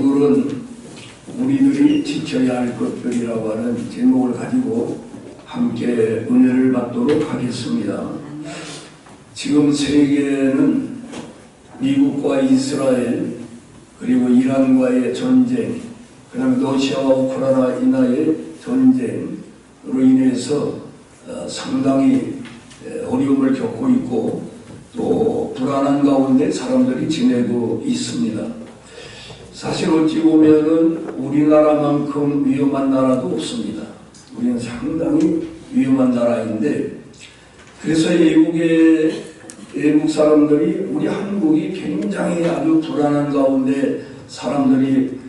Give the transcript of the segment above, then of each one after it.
오늘은 우리들이 지켜야 할 것들이라고 하는 제목을 가지고 함께 은혜를 받도록 하겠습니다. 지금 세계는 미국과 이스라엘 그리고 이란과의 전쟁, 그 다음에 러시아와 우크라이나의 전쟁으로 인해서 상당히 어려움을 겪고 있고 또 불안한 가운데 사람들이 지내고 있습니다. 사실 어찌 보면은 우리나라만큼 위험한 나라도 없습니다. 우리는 상당히 위험한 나라인데, 그래서 외국 사람들이 우리 한국이 굉장히 아주 불안한 가운데 사람들이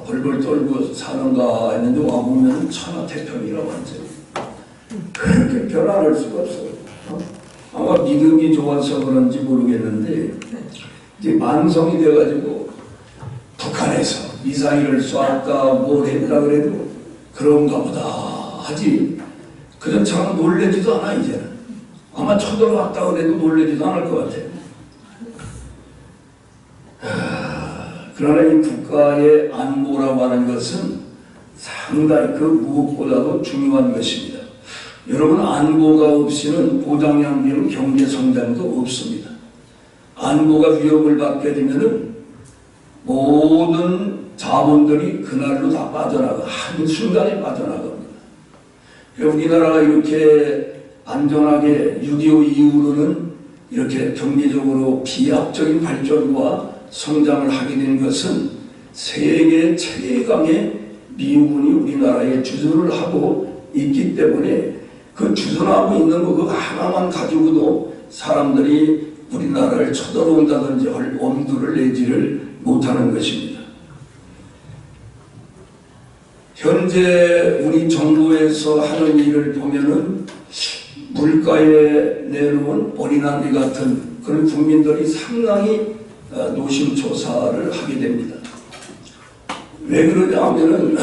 벌벌 떨고 사는가 했는데 와보면 천하태평이라고 하죠. 그렇게 변화할 수가 없어요. 아마 믿음이 좋아서 그런지 모르겠는데 이제 만성이 돼가지고 북한에서 미사일을 쏘았다 뭘 했다 그래도 그런가 보다 하지 그전처럼 놀래지도 않아. 이제는 아마 쳐들어왔다 그래도 놀래지도 않을 것 같아요. 그러나 이 국가의 안보라고 하는 것은 상당히 그 무엇보다도 중요한 것입니다. 여러분, 안보가 없이는 보장양비는 경제성장도 없습니다. 안보가 위협을 받게 되면은 모든 자본들이 그날로 다 빠져나가, 한순간에 빠져나갑니다. 우리나라가 이렇게 안전하게 6.25 이후로는 이렇게 경제적으로 비약적인 발전과 성장을 하게 된 것은 세계 최강의 미군이 우리나라에 주둔을 하고 있기 때문에 그 주둔하고 있는 거 그거 하나만 가지고도 사람들이 우리나라를 쳐들어온다든지 할 엄두를 내지를 못하는 것입니다. 현재 우리 정부에서 하는 일을 보면은 물가에 내놓은 어린아이 같은 그런 국민들이 상당히 노심초사를 하게 됩니다. 왜 그러냐 하면은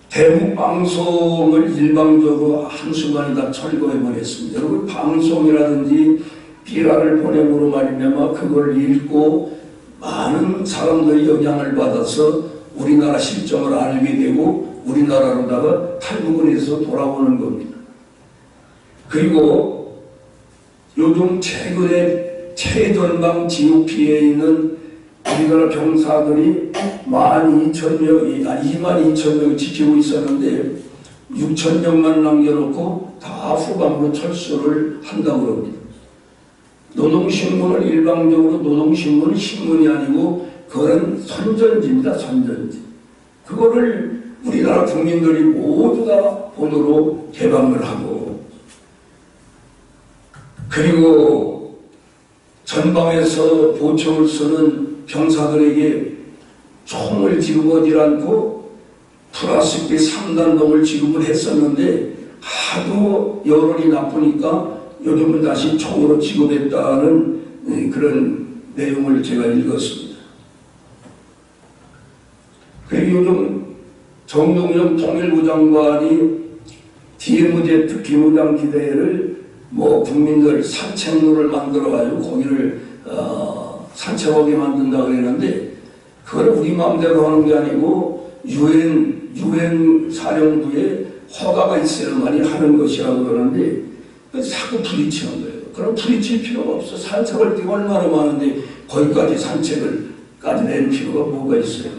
대북 방송을 일방적으로 한순간에 다 철거해버렸습니다. 여러분, 방송이라든지 비라를 보내므로 말미암아 그걸 읽고 많은 사람들이 영향을 받아서 우리나라 실정을 알게 되고 우리나라로다가 탈북을 해서 돌아오는 겁니다. 그리고 요즘 최근에 최전방 지옥 피해에 있는 우리나라 병사들이 22,000명 지키고 있었는데 6,000명만 남겨놓고 다 후방으로 철수를 한다고 그럽니다. 노동신문을 일방적으로 노동신문은 신문이 아니고 그거는 선전지입니다. 선전지. 그거를 우리나라 국민들이 모두 다 보도록 개방을 하고, 그리고 전방에서 보총을 쏘는 병사들에게 총을 지급하지 않고 플라스틱 3단동을 지급을 했었는데 하도 여론이 나쁘니까 요즘은 다시 총으로 지급했다는 그런 내용을 제가 읽었습니다. 그리고 요즘 정동영 통일부 장관이 DMZ 기무장 기대를 국민들 산책로를 만들어가지고 거기를 산책하게 만든다 그랬는데 그걸 우리 마음대로 하는 게 아니고 UN 사령부에 허가가 있어야만이 하는 것이라고 그러는데 자꾸 부딪히는 거예요. 그럼 부딪힐 필요가 없어. 산책할 때가 얼마나 많은데 거기까지 산책을까지 낼 필요가 뭐가 있어요.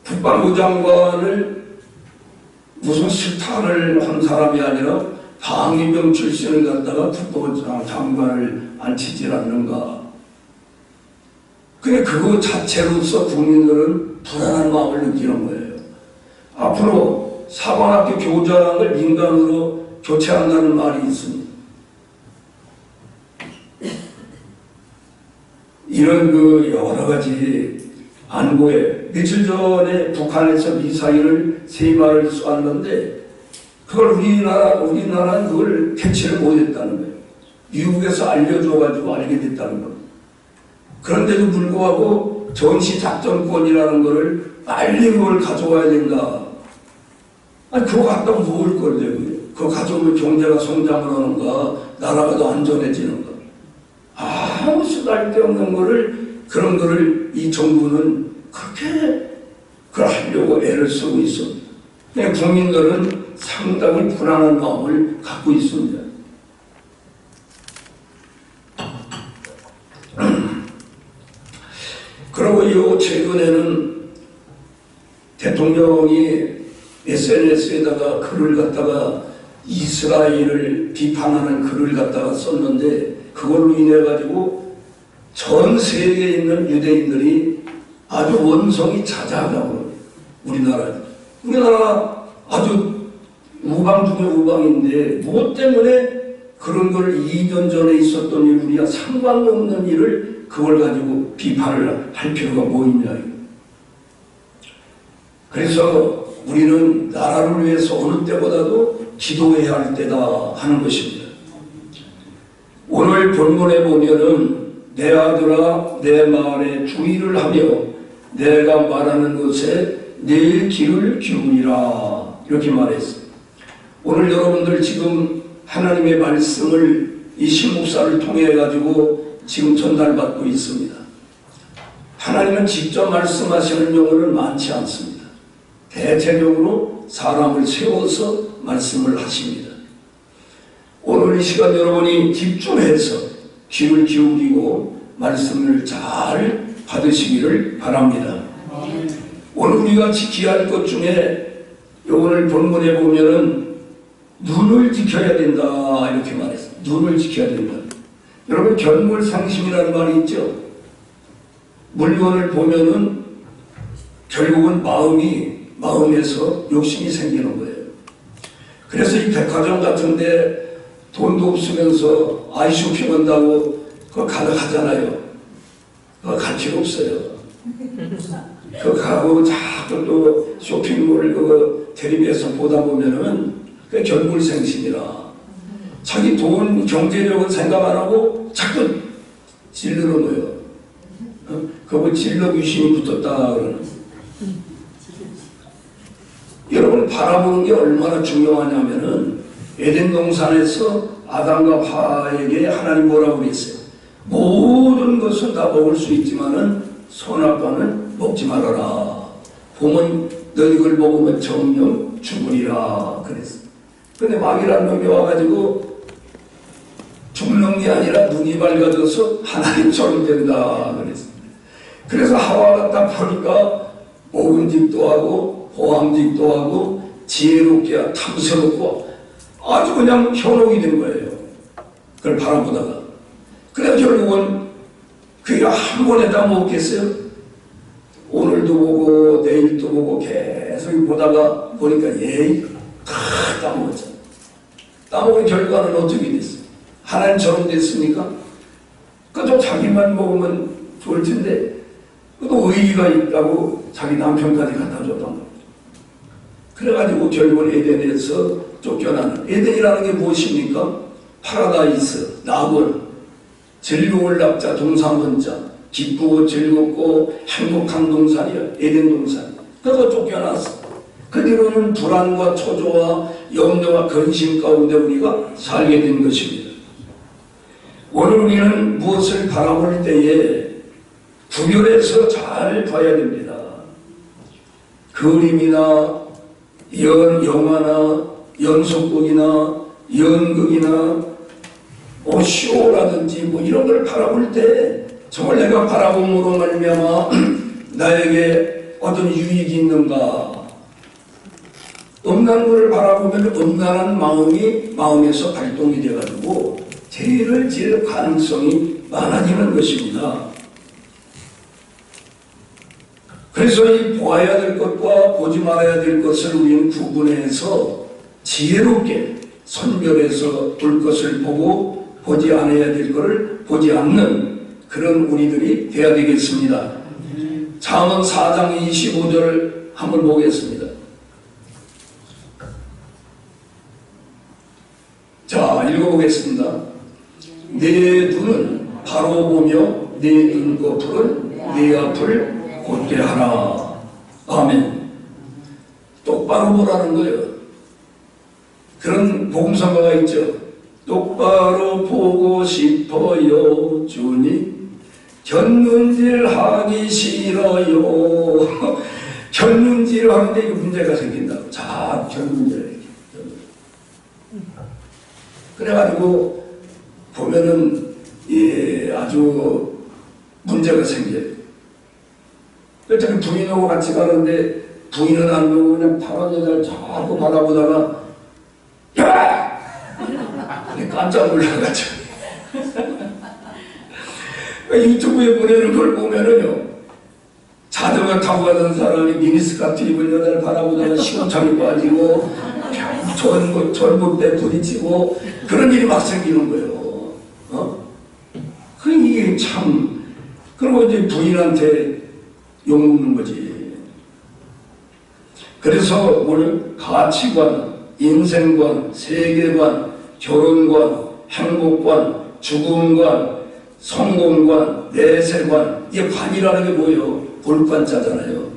국방부 장관을 무슨 스타를 한 사람이 아니라 방위병 출신을 갖다가 국방부 장관을 앉히질 않는가. 근데 그거 자체로서 국민들은 불안한 마음을 느끼는 거예요. 앞으로 사관학교 교장을 민간으로 교체한다는 말이 있습니다. 이런 여러 가지 안보에 며칠 전에 북한에서 미사일을 3발을 쏘았는데 그걸 우리나라는 그걸 캐치를 못했다는 거예요. 미국에서 알려줘가지고 알게 됐다는 겁니다. 그런데도 불구하고 전시작전권이라는 거를 빨리 그걸 가져와야 된다. 아니, 그거 갖다 놓을 건데, 그거 가져오면 경제가 성장을 하는가, 나라가 더 안전해지는가. 아무 쓰잘데없는 거를 그런 거를 이 정부는 그렇게 그걸 하려고 애를 쓰고 있습니다. 국민들은 상당히 불안한 마음을 갖고 있습니다. 그리고 최근에는 대통령이 SNS에다가 글을 갖다가 이스라엘을 비판하는 글을 갖다가 썼는데 그걸로 인해 가지고 전 세계에 있는 유대인들이 아주 원성이 자자하다고. 우리나라 아주 우방 중에 우방인데 무엇 때문에 그런 걸 2년 전에 있었던 일, 우리가 상관없는 일을 그걸 가지고 비판을 할 필요가 뭐 있냐. 그래서 우리는 나라를 위해서 어느 때보다도 기도해야 할 때다 하는 것입니다. 오늘 본문에 보면은 내 아들아 내 말에 주의를 하며 내가 말하는 것에 내 귀를 기울이라 이렇게 말했어요. 오늘 여러분들 지금 하나님의 말씀을 이 신목사를 통해 가지고 지금 전달받고 있습니다. 하나님은 직접 말씀하시는 경우는 많지 않습니다. 대체적으로 사람을 세워서 말씀을 하십니다. 오늘 이 시간 여러분이 집중해서 귀를 기울이고 말씀을 잘 받으시기를 바랍니다. 오늘 우리가 지켜야 할 것 중에 오늘 본문에 보면은 눈을 지켜야 된다 이렇게 말했어요. 눈을 지켜야 된다. 여러분 견물상심이라는 말이 있죠. 물건을 보면은 결국은 마음에서 욕심이 생기는 거예요. 그래서 이 백화점 같은데 돈도 없으면서 아이쇼핑 한다고 그거 가득하잖아요. 그거 갈 필요 없어요. 그거 가고 자꾸 또 쇼핑몰 그거 대리비에서 보다 보면은 그게 견물생심이라. 자기 돈 경제력은 생각 안 하고 자꾸 질르는 거예요. 그거 질러 귀신이 붙었다 그러는. 여러분 바라보는 게 얼마나 중요하냐면은 에덴 동산에서 아담과 하와에게 하나님 뭐라고 그랬어요? 모든 것은 다 먹을 수 있지만은 선악과는 먹지 말아라. 봄은 너희 걸 먹으면 정령 죽으리라 그랬어요. 근데 마귀라는 놈이 와가지고 죽는 게 아니라 눈이 밝아져서 하나님처럼 된다 그랬어요. 그래서 하와가 딱 보니까 먹음직도 하고 호함직도 하고 지혜롭게 탐스럽고 아주 그냥 현혹이 된 거예요. 그걸 바라보다가. 그래서 결국은 그게 한 번에 다 먹겠어요? 오늘도 보고 내일도 보고 계속 보다가 보니까 다 따먹었잖아요. 따먹은 결과는 어떻게 됐어요? 하나님처럼 됐습니까? 그저 자기만 먹으면 좋을 텐데 또 의의가 있다고 자기 남편까지 갖다 줬단 말이에요. 그래가지고 결국은 에덴에서 쫓겨나는. 에덴이라는 게 무엇입니까? 파라다이스, 낙원, 즐거울 낙자, 동사문자, 기쁘고 즐겁고 행복한 동산이야. 에덴 동산. 그래서 쫓겨났어. 그 뒤로는 불안과 초조와 염려와 근심 가운데 우리가 살게 된 것입니다. 오늘 우리는 무엇을 바라볼 때에 구별해서 잘 봐야 됩니다. 그림이나 영화나 연속극이나 연극이나 쇼라든지 뭐 이런 걸 바라볼 때 정말 내가 바라봄으로 말미암아 나에게 어떤 유익이 있는가. 음란한 것을 바라보면 음란한 마음이 마음에서 발동이 돼가지고 죄를 지을 가능성이 많아지는 것입니다. 그래서 이 보아야 될 것과 보지 말아야 될 것을 우리는 구분해서 지혜롭게 선별해서 볼 것을 보고 보지 않아야 될 것을 보지 않는 그런 우리들이 되어야 되겠습니다. 잠언 4장 25절을 한번 보겠습니다. 자, 읽어보겠습니다. 내 눈은 바로 보며 내 눈꺼풀은 내 앞을 곧게 하라. 아멘. 똑바로 보라는 거예요. 그런 복음성가가 있죠. 똑바로 보고 싶어요. 주님 견눈질 하기 싫어요. 견눈질 하는데 이게 문제가 생긴다고. 자, 견눈질 그래가지고 보면은 아주 문제가 생겨요. 그래서 부인하고 같이 가는데 부인은 안 보고 그냥 파란 여자를 자꾸 바라보다가 야! 깜짝 놀라가지고 유튜브에 보내는 걸 보면은요, 자전거 타고 가던 사람이 미니스커트 입은 여자를 바라보다가 시원창이 빠지고 전봇대 부딪히고 그런 일이 막 생기는 거예요. 이게 참. 그리고 이제 부인한테 욕먹는 거지. 그래서 오늘 가치관, 인생관, 세계관, 결혼관, 행복관, 죽음관, 성공관, 내세관, 이게 관이라는 게 뭐예요? 볼 관자잖아요.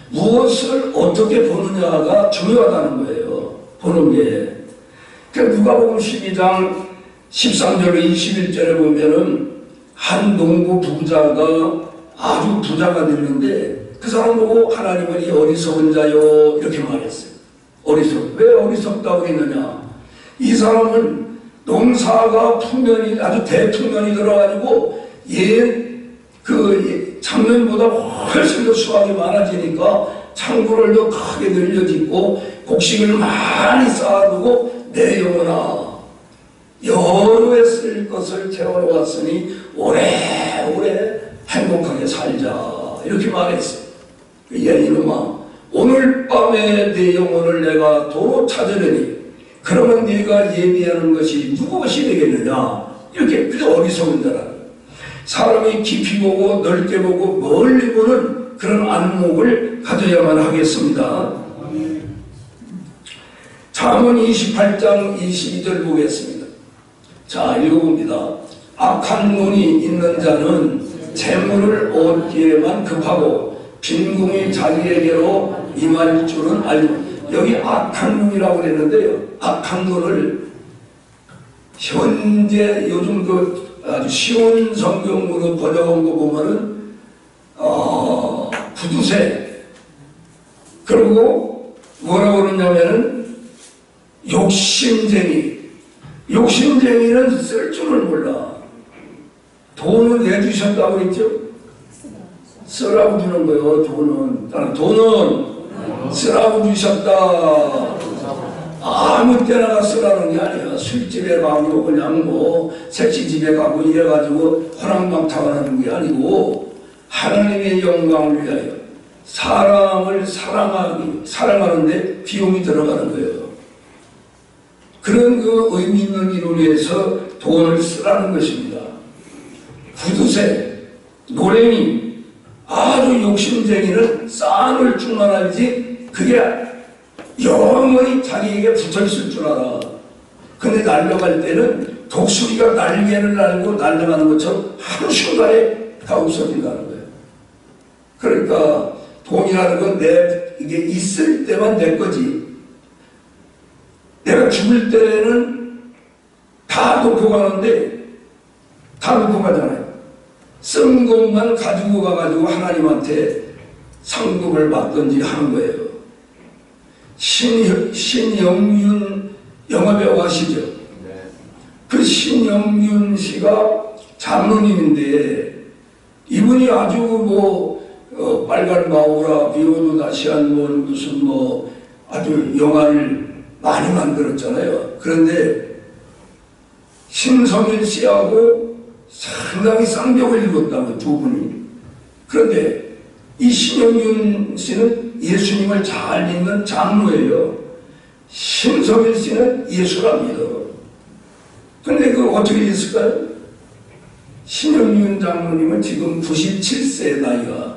무엇을 어떻게 보느냐가 중요하다는 거예요. 보는 게. 그러니까 누가복음 12장 13절로 21절에 보면은 한 농부 부자가 아주 부자가 됐는데 그 사람 보고 하나님은 이 어리석은 자요 이렇게 말했어요. 왜 어리석다고 했느냐? 이 사람은 농사가 풍년이 아주 대풍년이 들어가지고 작년보다 훨씬 더 수확이 많아지니까 창고를 더 크게 늘려짓고 곡식을 많이 쌓아두고 내 영혼아 여러 해 쓸 것을 채워놓았으니 오래오래 행복하게 살자 이렇게 말했어요. 이놈아 오늘 밤에 내 영혼을 내가 도로 찾으려니 그러면 네가 예비하는 것이 무엇이 되겠느냐? 이렇게 그저 어리석은 자라. 사람이 깊이 보고 넓게 보고 멀리 보는 그런 안목을 가져야만 하겠습니다. 잠언 28장 22절 보겠습니다. 자, 읽어봅니다. 악한 눈이 있는 자는 재물을 얻기에만 급하고 빈궁이 자기에게로 임할 줄은 알고. 여기 악한 눈이라고 그랬는데요. 악한 눈을 현재 요즘 아주 쉬운 성경으로 번역한 거 보면은 구두쇠. 그리고 뭐라고 그러냐면은 욕심쟁이. 욕심쟁이는 쓸 줄을 몰라. 돈을 내주셨다고 했죠? 쓰라고 주는 거예요. 돈은 쓰라고 주셨다. 아무 때나 쓰라는 게 아니야. 술집에 가고 그냥 색시집에 가고 이래가지고 허랑방탕하는 게 아니고 하나님의 영광을 위하여 사람을 사랑하는데 비용이 들어가는 거예요. 그런 의미 있는 일을 위해서 돈을 쓰라는 것입니다. 구두쇠, 노랭이, 아주 욕심쟁이는 쌓아놓을 줄만 알지 그게 영원히 자기에게 붙어있을 줄 알아. 근데 날려갈 때는 독수리가 날개를 날고 날려가는 것처럼 한순간에 다 없어진다는 거예요. 그러니까 돈이라는 건 이게 있을 때만 내 거지. 내가 죽을 때는 다 놓고 가는데 다 놓고 가잖아요. 쓴 것만 가지고 가가지고 하나님한테 상급을 받든지 하는 거예요. 신영윤 영화배우 아시죠? 네. 그 신영윤 씨가 장로님인데 이분이 아주 빨간 마우라 비오도 다시 한 무슨 아주 영화를 많이 만들었잖아요. 그런데 신성일 씨하고 상당히 쌍벽을 읽었다고 두 분이. 그런데 이 신영윤 씨는 예수님을 잘 믿는 장로예요. 신성일 씨는 예수를 믿어. 그런데 어떻게 됐을까요? 신영윤 장로님은 지금 97세 나이가.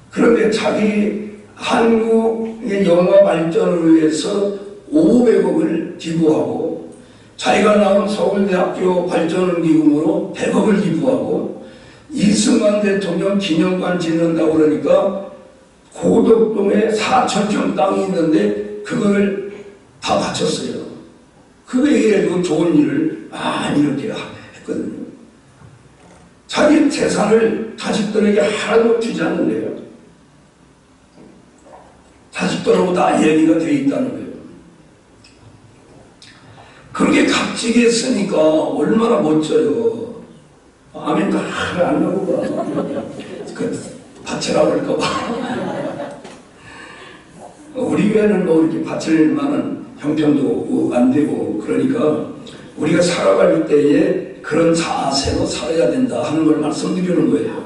그런데 자기 한국의 영화 발전을 위해서 500억을 기부하고 자기가 나온 서울대학교 발전기금으로 100억을 기부하고 이승만 대통령 기념관 짓는다고 그러니까 고덕동에 4,000평 땅이 있는데 그걸 다 바쳤어요. 그게 좋은 일을 많이 이렇게 했거든요. 자기 재산을 자식들에게 하나도 주지 않는데요. 자식들하고 다 얘기가 돼 있다는 거예요. 그렇게 값지게 했으니까 얼마나 멋져요. 아멘가 안 나고 봐. 바치라고 할까 봐. 우리 교회는 뭐 이렇게 바칠 만한 형편도 안 되고, 그러니까 우리가 살아갈 때에 그런 자세로 살아야 된다 하는 걸 말씀드리는 거예요.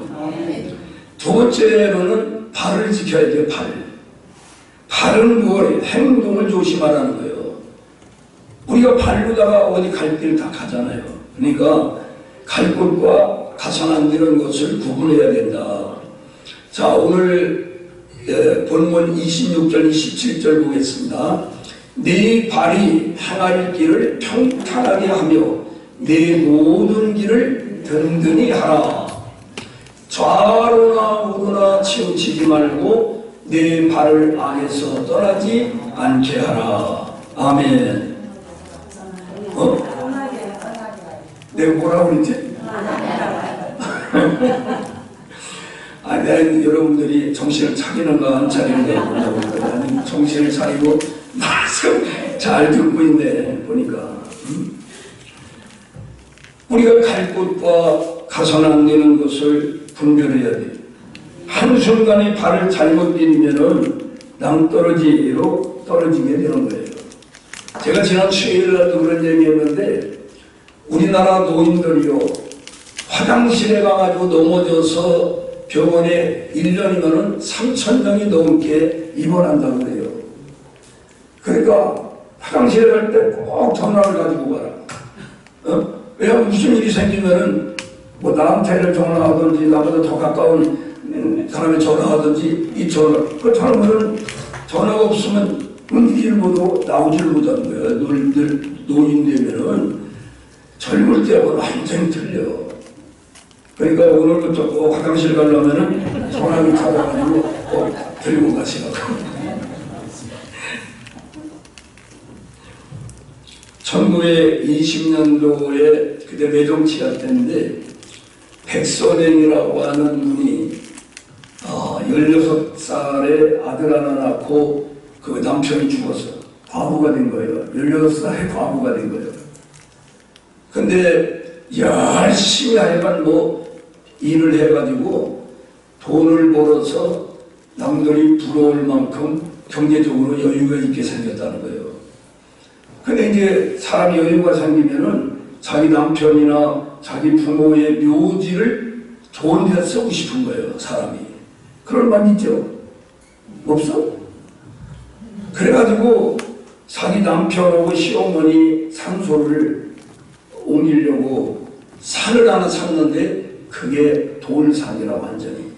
두 번째로는 발을 지켜야 돼요. 발은 무엇이에요? 행동을 조심하라는 거예요. 우리가 발로다가 어디 갈 길 다 가잖아요. 그러니까 갈 곳과 가선 안 되는 것을 구분해야 된다. 자, 오늘 본문 26절, 27절 보겠습니다. 네 발이 행할 길을 평탄하게 하며 네 모든 길을 든든히 하라. 좌로나 우로나 치우치지 말고 네 발을 안에서 떠나지 않게 하라. 아멘. 내가 뭐라고 그랬지? 내가 여러분들이 정신을 차리는가 안 차리는가 보려고 했거든. 정신을 차리고 말씀 잘 듣고 있네 보니까. 우리가 갈 곳과 가선 안 되는 것을 분별해야 돼. 한순간에 발을 잘못 디디면은 낭떠러지로 떨어지게 되는 거예요. 제가 지난 수요일날도 그런 얘기했는데, 우리나라 노인들이요, 화장실에 가가지고 넘어져서 병원에 1년이면은 3,000명이 넘게 입원한다고 그래요. 그러니까 화장실에 갈 때 꼭 전화를 가지고 가라. 왜냐하면 무슨 일이 생기면은 뭐 나한테를 전화하든지 나보다 더 가까운 사람이 전화하든지 이 그 사람은 전화가 없으면 움직이질 못하고 나오지를 못하는 거예요. 노인 되면은 젊을 때하고는 완전히 틀려. 그러니까 오늘부터 꼭 화장실 가려면은 전화기 찾아가지고 꼭 들고 가시라고. 1920년도에 그때 매정치가 때인데 백선행이라고 하는 분이 16살에 아들 하나 낳고 그 남편이 죽었어. 과부가 된 거예요. 16살에 과부가 된 거예요. 근데 열심히 하여간 뭐 일을 해가지고 돈을 벌어서 남들이 부러울 만큼 경제적으로 여유가 있게 생겼다는 거예요. 근데 이제 사람이 여유가 생기면은 자기 남편이나 자기 부모의 묘지를 좋은 데 쓰고 싶은 거예요, 사람이. 그럴 만 있죠? 없어? 그래가지고 자기 남편하고 시어머니 산소를 옮기려고 산을 하나 샀는데 그게 돌산이라 완전히.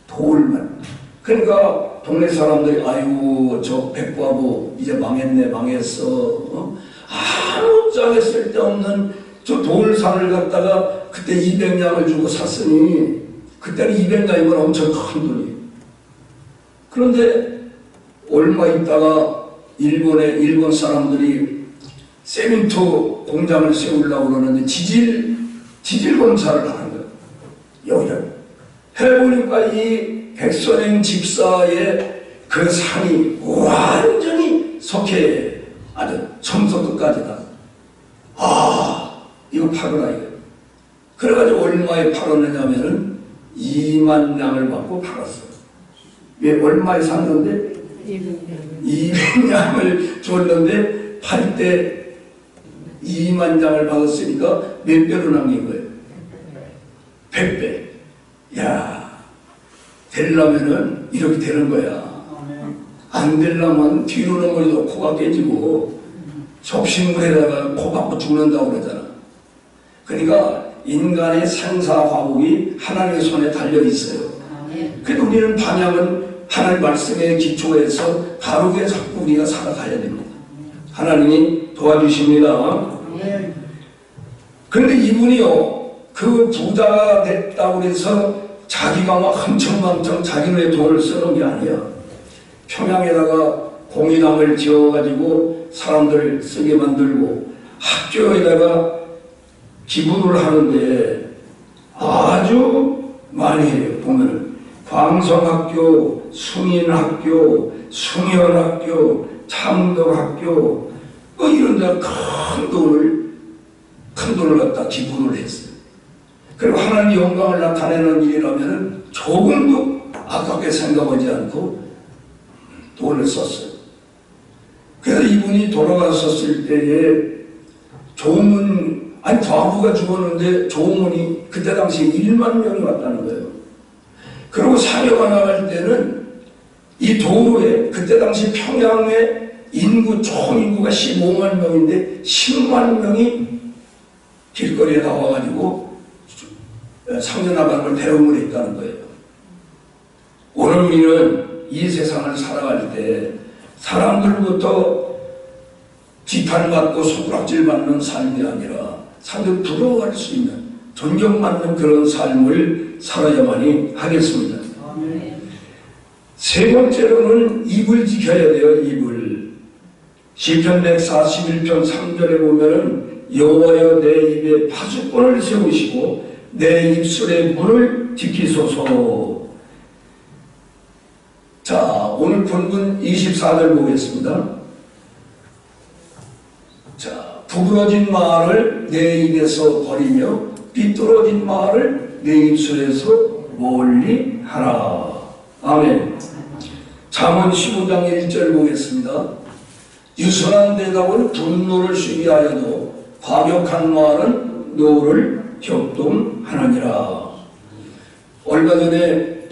돌만. 그러니까 동네 사람들이 아이고 저 백과부 이제 망했네 망했어. 아무 짝에 쓸데없는 저 돌산을 갖다가 그때 200냥을 주고 샀으니 그때는 200냥이면 엄청 큰 돈이. 그런데 얼마 있다가 일본 사람들이 세민토 공장을 세우려고 그러는데 지질 검사를 하는 거예요. 여기다 해보니까 이 백선행 집사의 그 산이 완전히 석회 아주 처음부터 끝까지다. 이거 팔아라 이거. 그래가지고 얼마에 팔았느냐면은 2만 냥을 받고 팔았어요. 왜 얼마에 샀는데? 200냥을 줬는데 팔 때 2만 장을 받았으니까 몇 배로 남긴 거예요? 100배. 야, 되려면은 이렇게 되는 거야. 안 되려면 뒤로 넘어져도 코가 깨지고 접신물에다가 코 박고 죽는다고 그러잖아. 그러니까 인간의 생사화복이 하나님의 손에 달려 있어요. 그래도 우리는 방향은 하나님 말씀에 기초해서 바르게 자꾸 우리가 살아가야 됩니다. 하나님이 도와주십니다. 그런데 이분이요, 그 부자가 됐다고 해서 자기가 막 흥청망청 자기네 돈을 쓰는 게 아니야. 평양에다가 공인함을 지어가지고 사람들 쓰게 만들고 학교에다가 기부를 하는데 아주 많이 해요. 보면은 광성학교, 숭인학교, 숭현학교, 창덕학교 뭐 이런 데 큰 돈을 갖다 기부를 했어요. 그리고 하나님의 영광을 나타내는 일이라면 조금도 아깝게 생각하지 않고 돈을 썼어요. 그래서 이분이 돌아가셨을 때에 조문, 아니 과부가 죽었는데 조문이 그때 당시에 1만 명이 왔다는 거예요. 그리고 사녀가 나갈 때는 이 도로에 그때 당시 평양의 인구 총 인구가 15만 명인데 10만 명이 길거리에 나와가지고 상전하방을 대응을 했다는 거예요. 오늘 우리는 이 세상을 살아갈 때 사람들부터 비판받고 손가락질 받는 삶이 아니라 사람들 부러워할 수 있는 존경받는 그런 삶을 살아야만이 하겠습니다. 세 번째로는 입을 지켜야 돼요. 입을. 시편 141편 3절에 보면은 여호와여 내 입에 파수꾼을 세우시고 내 입술의 문을 지키소서. 자, 오늘 본문 24절 보겠습니다. 자, 부끄러진 말을 내 입에서 버리며 삐뚤어진 말을 내 입술에서 멀리 하라. 아멘. 잠언 15장 1절 보겠습니다. 유순한 대답은 분노를 쉬게 과격한 말은 노를 격동하느니라. 얼마 전에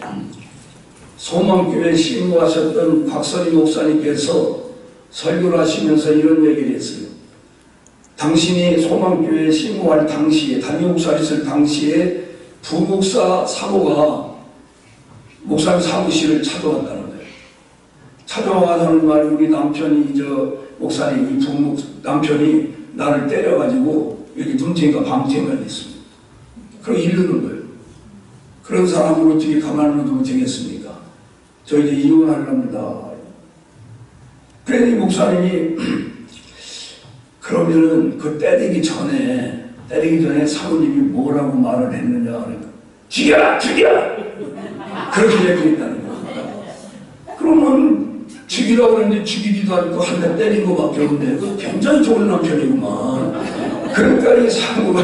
소망교회 신고하셨던 박선희 목사님께서 설교를 하시면서 이런 얘기를 했어요. 당신이 소망교회 신고할 당시에, 담임목사를 있을 당시에 부목사 사모가 목사님 사무실을 찾아왔다는 거예요. 찾아와서는 말 우리 남편이 목사님 남편이 나를 때려가지고 여기 눈탱이가 밤탱이가 됐습니다. 그럼 이르는 거예요. 그런 사람을 어떻게 가만히 두면 되겠습니까? 저 이제 이혼하렵니다. 그래서 이 목사님이 그러면은 그 때리기 전에 사모님이 뭐라고 말을 했느냐 그러니까 죽여라! 그렇게 얘기했다는 거예요. 그러면 죽이라고 그랬는데 죽이지도 않고 한 대 때린 거밖에 없는데 굉장히 좋은 남편이구만. 그러니까 이 사모가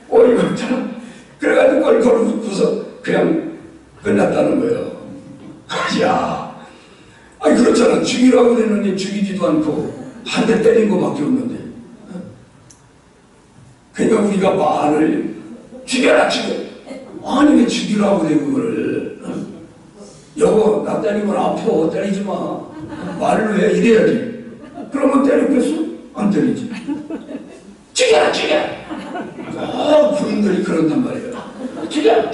어이가 없잖아. 그래가지고 그걸 걸어붙고서 그냥 끝났다는 거예요. 야, 아니 그렇잖아. 죽이라고 그랬는데 죽이지도 않고 한 대 때린 거밖에 없는데. 그러니까 우리가 말을 죽여라. 아니 왜 죽이라고 그래 그거를. 여보 나 때리면 아파. 때리지 마. 말을 해. 이래야지. 그러면 때리겠어? 안 때리지. 죽여라. 부인들이 그런단 말이에요. 죽여.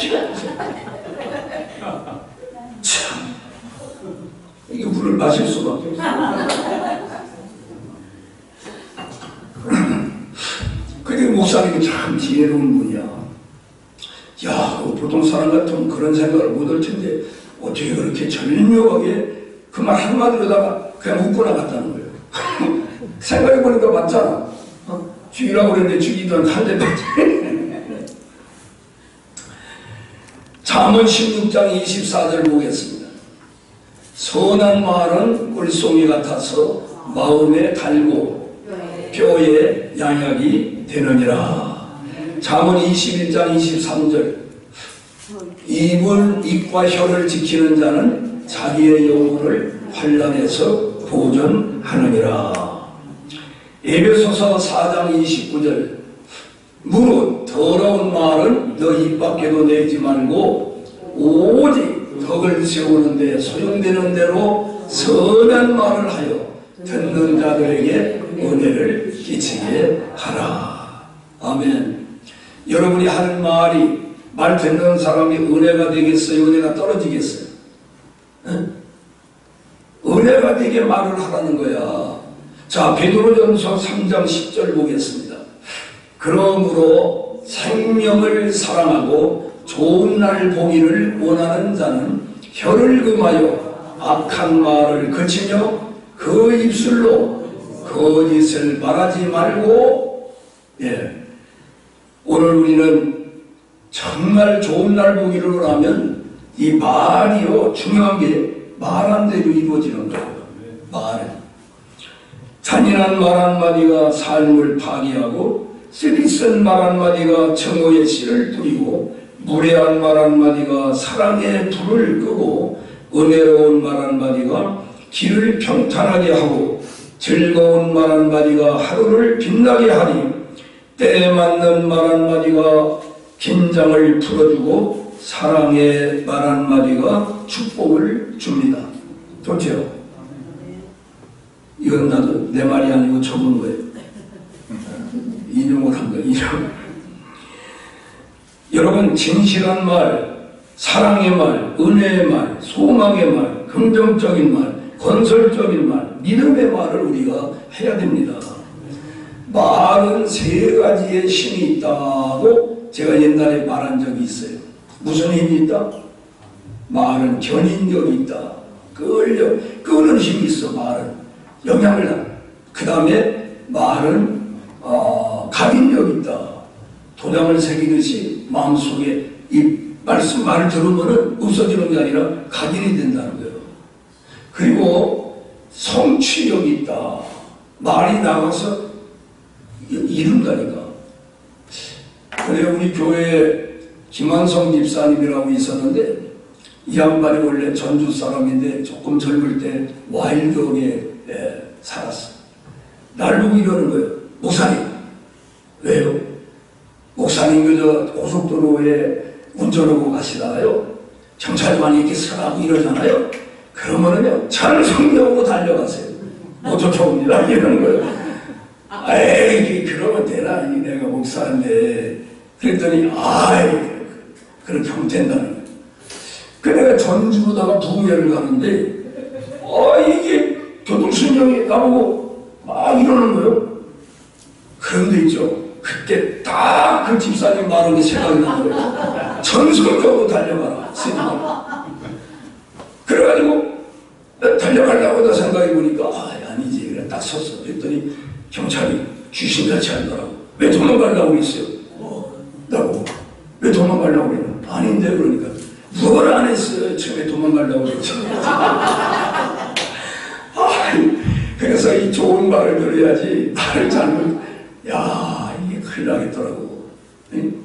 참 이게 물을 마실 수밖에 없어. 근데 목사님이 참 지혜로운 분이야. 야, 보통 사람 같으면 그런 생각을 못할 텐데 어떻게 그렇게 절묘하게 그 말 한마디로다가 그냥 웃고 나갔다는 거예요. 생각해보니까 맞잖아. 죽이라고 그랬는데 죽이던 한 대 때리지. 잠언 16장 24절 보겠습니다. 선한 말은 꿀송이 같아서 마음에 달고 뼈에 양약이 되느니라. 잠언 21장 23절 입과 혀를 지키는 자는 자기의 영혼을 환난에서 보존하느니라. 에베소서 4장 29절 무릇 더러운 말은 너 입 밖에도 내지 말고 오직 덕을 세우는 데 소용되는 대로 선한 말을 하여 듣는 자들에게 은혜를 끼치게 하라. 아멘. 여러분이 하는 말이 말 듣는 사람이 은혜가 되겠어요? 은혜가 떨어지겠어요? 은혜가 되게 말을 하라는 거야. 자, 베드로전서 3장 10절 보겠습니다. 그러므로 생명을 사랑하고 좋은 날 보기를 원하는 자는 혀를 금하여 악한 말을 그치며 그 입술로 거짓을 말하지 말고. 오늘 우리는 정말 좋은 날 보기를 원하면 이 말이요, 중요한 게 말 한 대로 이루어지는 거예요. 말은. 잔인한 말 한마디가 삶을 파괴하고, 쓰디쓴 말 한마디가 정오의 씨를 뿌리고, 무례한 말 한마디가 사랑의 불을 끄고, 은혜로운 말 한마디가 길을 평탄하게 하고, 즐거운 말 한마디가 하루를 빛나게 하니, 때에 맞는 말 한마디가 긴장을 풀어주고, 사랑의 말 한마디가 축복을 줍니다. 좋죠? 이건 나도 내 말이 아니고 적은 거예요. 인용을 한 거예요. 인용. 여러분, 진실한 말, 사랑의 말, 은혜의 말, 소망의 말, 긍정적인 말, 건설적인 말, 믿음의 말을 우리가 해야 됩니다. 말은 세 가지의 힘이 있다고 제가 옛날에 말한 적이 있어요. 무슨 힘이 있다? 말은 견인력이 있다. 끄는 힘이 있어. 말은 영향을 나. 그 다음에 말은 각인력이 있다. 도장을 새기듯이 마음속에 이 말을 들으면 없어지는 게 아니라 각인이 된다는 거예요. 그리고 성취력이 있다. 말이 나가서 이룬다니까. 그래, 우리 교회에 김한성 집사님이라고 있었는데, 이 양반이 원래 전주 사람인데 조금 젊을 때 와일드하게 살았어. 날 보고 이러는 거예요. 목사님. 왜요? 목사님 그저 고속도로에 운전하고 가시다가요, 경찰관이 이렇게 서라고 이러잖아요. 그러면은요, 찬송하고 달려가세요. 못 쫓아옵니다. 이러는 거예요. 에이, 그러면 되나? 내가 목사인데. 그랬더니, 그렇게 하면 된다는 거예요. 그 내가 전주로다가 부흥회를 가는데, 이게 교통순정이 나보고 막 이러는 거예요. 그런데 있죠. 그때 딱 그 집사님 말한 게 생각이 나는 거예요. 전설적으로 달려가라. 그래가지고 달려가려고 생각해보니까 아니지. 그래 딱 섰어. 그랬더니 경찰이 귀신같이 하더라고. 왜 도망가려고 그랬어요? 나보고 왜 도망가려고 그랬나? 아닌데. 그러니까 뭘 안 했어요. 처음에 도망가려고 그랬지. 그래서 이 좋은 말을 들어야지 말을 잘못, 이게 큰일 나겠더라고.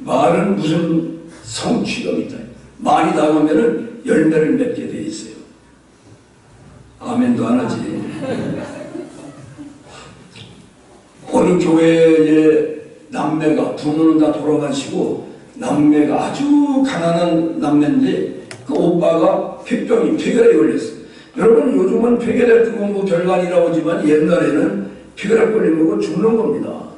말은 무슨 성취력이 있다. 말이 나가면은 열매를 맺게 돼 있어요. 아멘도 안 하지. 어느 교회에 남매가, 부모는 다 돌아가시고 남매가 아주 가난한 남매인데, 그 오빠가 폐병이 폐결에 걸렸어요. 여러분, 요즘은 폐결에 그건 뭐 별관이라고 하지만 옛날에는 폐결에 걸리면 죽는 겁니다.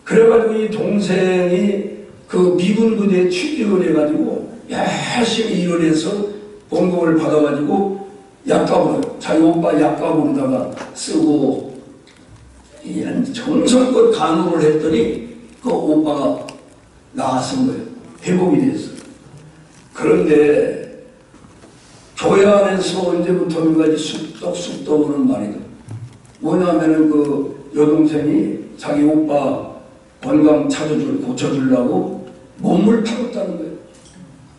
그래가지고 이 동생이 그 미군 부대에 취직을 해가지고 열심히 일을 해서 봉급을 받아가지고 약값으로, 자기 오빠 약값으로다가 쓰고 정성껏 간호를 했더니 그 오빠가 나았은 거예요. 회복이 됐어요. 그런데 교회 안에서 언제부터인가지 쑥덕쑥덕 오는 말이다. 뭐냐면은 그 여동생이 자기 오빠 건강 고쳐주려고 몸을 팔았다는 거예요.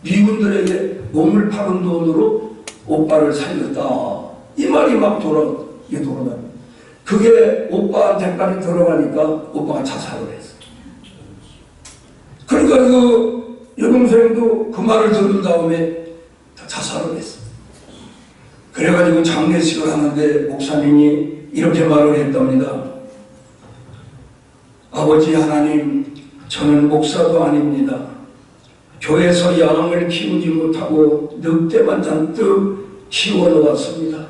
미군들에게 몸을 파는 돈으로 오빠를 살렸다. 이 말이 막 돌아다녀. 그게 오빠한테까지 들어가니까 오빠가 자살을 했어. 그러니까 그 여동생도 그 말을 들은 다음에 자살을 했어. 그래가지고 장례식을 하는데 목사님이 이렇게 말을 했답니다. 아버지 하나님, 저는 목사도 아닙니다. 교회에서 양을 키우지 못하고 늑대만 잔뜩 키워놓았습니다.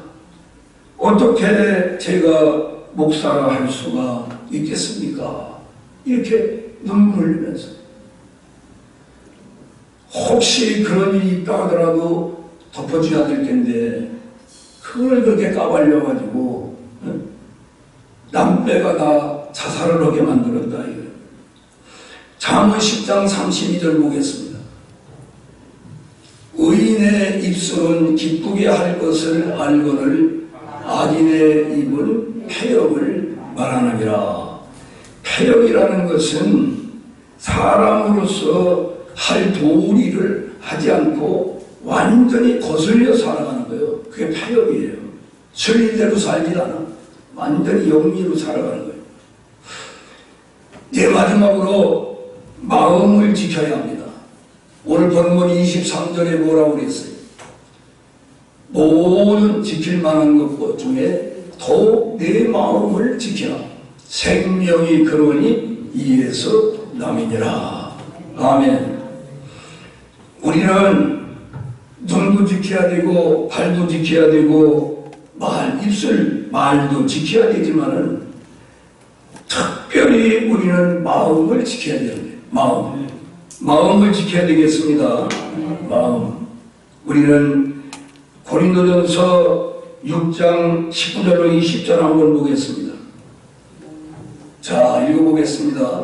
어떻게 제가 목사라 할 수가 있겠습니까? 이렇게 눈물을 흘리면서. 혹시 그런 일이 있다 하더라도 덮어줘야 될 텐데 그걸 그렇게 까발려가지고 남매가 다 자살을 하게 만들었다. 이거예요. 잠언 10장 32절 보겠습니다. 의인의 입술은 기쁘게 할 것을 알거늘 악인의 입은 패역을 말하느니라. 패역이라는 것은 사람으로서 할 도리를 하지 않고 완전히 거슬려 살아가는 거예요. 그게 파역이에요. 순리대로 살지 않아. 완전히 영리로 살아가는 거예요. 이제 마지막으로 마음을 지켜야 합니다. 오늘 본문 23절에 뭐라고 그랬어요? 모든 지킬 만한 것 중에 더욱 내 마음을 지키라. 생명이 그러니 이에서 남이니라. 아멘. 우리는 눈도 지켜야 되고 발도 지켜야 되고 입술 말도 지켜야 되지만은 특별히 우리는 마음을 지켜야 되는데 마음을 지켜야 되겠습니다. 마음. 우리는 고린도전서 6장 19절로 20절 한번 보겠습니다. 자, 읽어보겠습니다.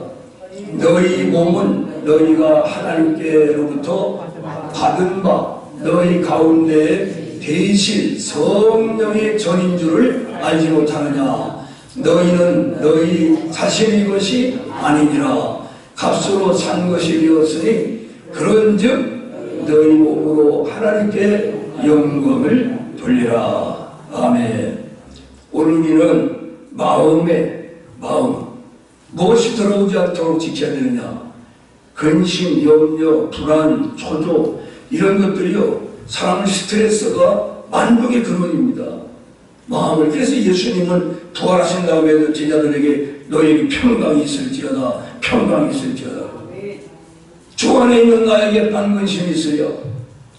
너희 몸은 너희가 하나님께로부터 받은 바 너희 가운데 대신 성령의 전인 줄을 알지 못하느냐. 너희는 너희 자신의 것이 아니니라. 값으로 산 것이 되었으니 그런즉 너희 몸으로 하나님께 영광을 돌리라. 아멘. 오늘 우리는 마음 무엇이 들어오지 않도록 지켜야 되느냐. 근심, 염려, 불안, 초조 이런 것들이요 사람의 스트레스가 만병의 근원입니다. 마음을. 그래서 예수님은 부활하신 다음에도 제자들에게 너에게 평강이 있을지어다, 평강이 있을지어다. 주 안에 있는 나에게 반근심이 있으려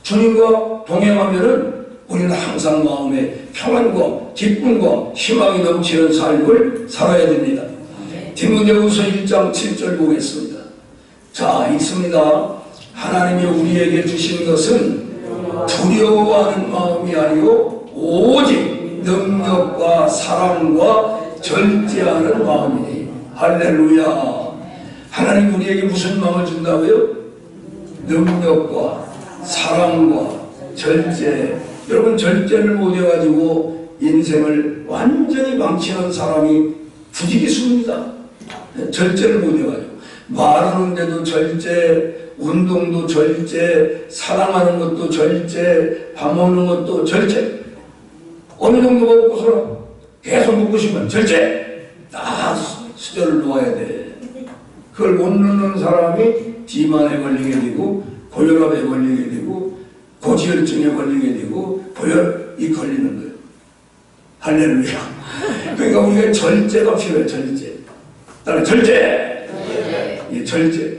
주님과 동행하면은 우리는 항상 마음에 평안과 기쁨과 희망이 넘치는 삶을 살아야 됩니다. 디모데후서 1장 7절 보겠습니다. 자, 있습니다. 하나님이 우리에게 주신 것은 두려워하는 마음이 아니고 오직 능력과 사랑과 절제하는 마음이니. 할렐루야. 하나님 우리에게 무슨 마음을 준다고요? 능력과 사랑과 절제. 여러분, 절제를 못해가지고 인생을 완전히 망치는 사람이 부지기수입니다. 절제를 못해가지고 말하는데도 절제, 운동도 절제, 사랑하는 것도 절제, 밥 먹는 것도 절제. 어느 정도 먹고서는 계속 먹고 싶으면 절제. 다 수저를 놓아야 돼. 그걸 못 넣는 사람이 비만에 걸리게 되고 고혈압에 걸리게 되고 고지혈증에 걸리게 되고 고혈이 걸리는 거예요. 할렐루야. 그러니까 우리가 절제가 필요해. 절제. 따라 절제. 예, 절제.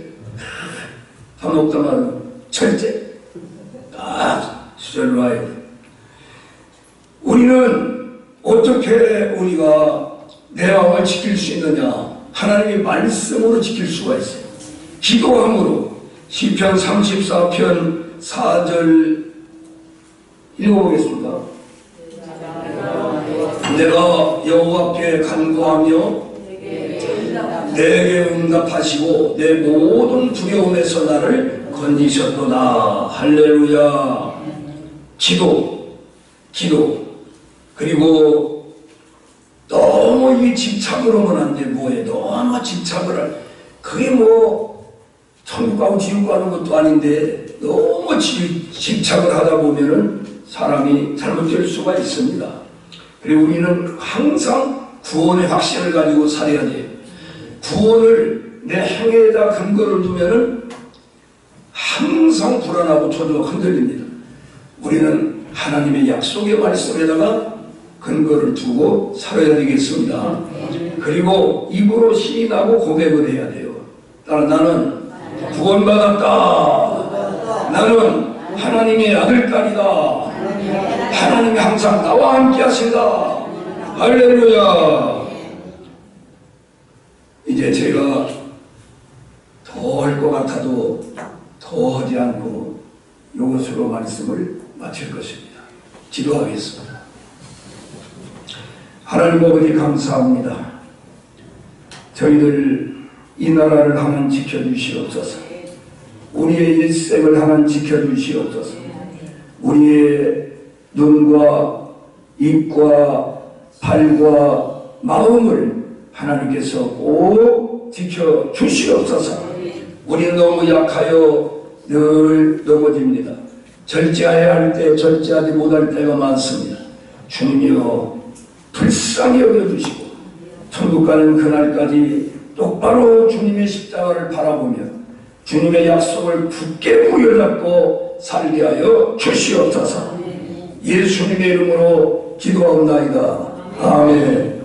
밥 먹다만 절제. 수저를 놔야 돼. 우리는 어떻게 우리가 내 마음을 지킬 수 있느냐? 하나님의 말씀으로 지킬 수가 있어요. 기도함으로. 시편 34편 4절 읽어보겠습니다. 내가 여호와께 간구하며 내게 응답하시고 내 모든 두려움에서 나를 건지셨도다. 할렐루야. 기도. 그리고 너무 이 집착을 하면 안 돼. 뭐해. 너무 집착을 그게 뭐 천국 가고 지옥 가는 것도 아닌데 너무 집착을 하다 보면은 사람이 잘못될 수가 있습니다. 그리고 우리는 항상 구원의 확신을 가지고 살아야 돼요. 구원을 내 행위에다 근거를 두면은 항상 불안하고 초조하고 흔들립니다. 우리는 하나님의 약속의 말씀에다가 근거를 두고 살아야 되겠습니다. 그리고 입으로 시인하고 고백을 해야 돼요. 나는 구원받았다. 나는 하나님의 아들딸이다. 하나님이 항상 나와 함께 하신다. 할렐루야. 이제 제가 더 할 것 같아도 더 하지 않고 이것으로 말씀을 마칠 것입니다. 기도하겠습니다. 하나님 아버지 감사합니다. 저희들 이 나라를 하나님 지켜주시옵소서. 우리의 일생을 하나님 지켜주시옵소서. 우리의 눈과 입과 발과 마음을 하나님께서 꼭 지켜주시옵소서. 우리는 너무 약하여 늘 넘어집니다. 절제해야 할 때 절제하지 못할 때가 많습니다. 주님이여 불쌍히 여겨주시고 천국 가는 그날까지 똑바로 주님의 십자가를 바라보며 주님의 약속을 굳게 부여잡고 살게 하여 주시옵소서. 예수님의 이름으로 기도하옵나이다. 아멘.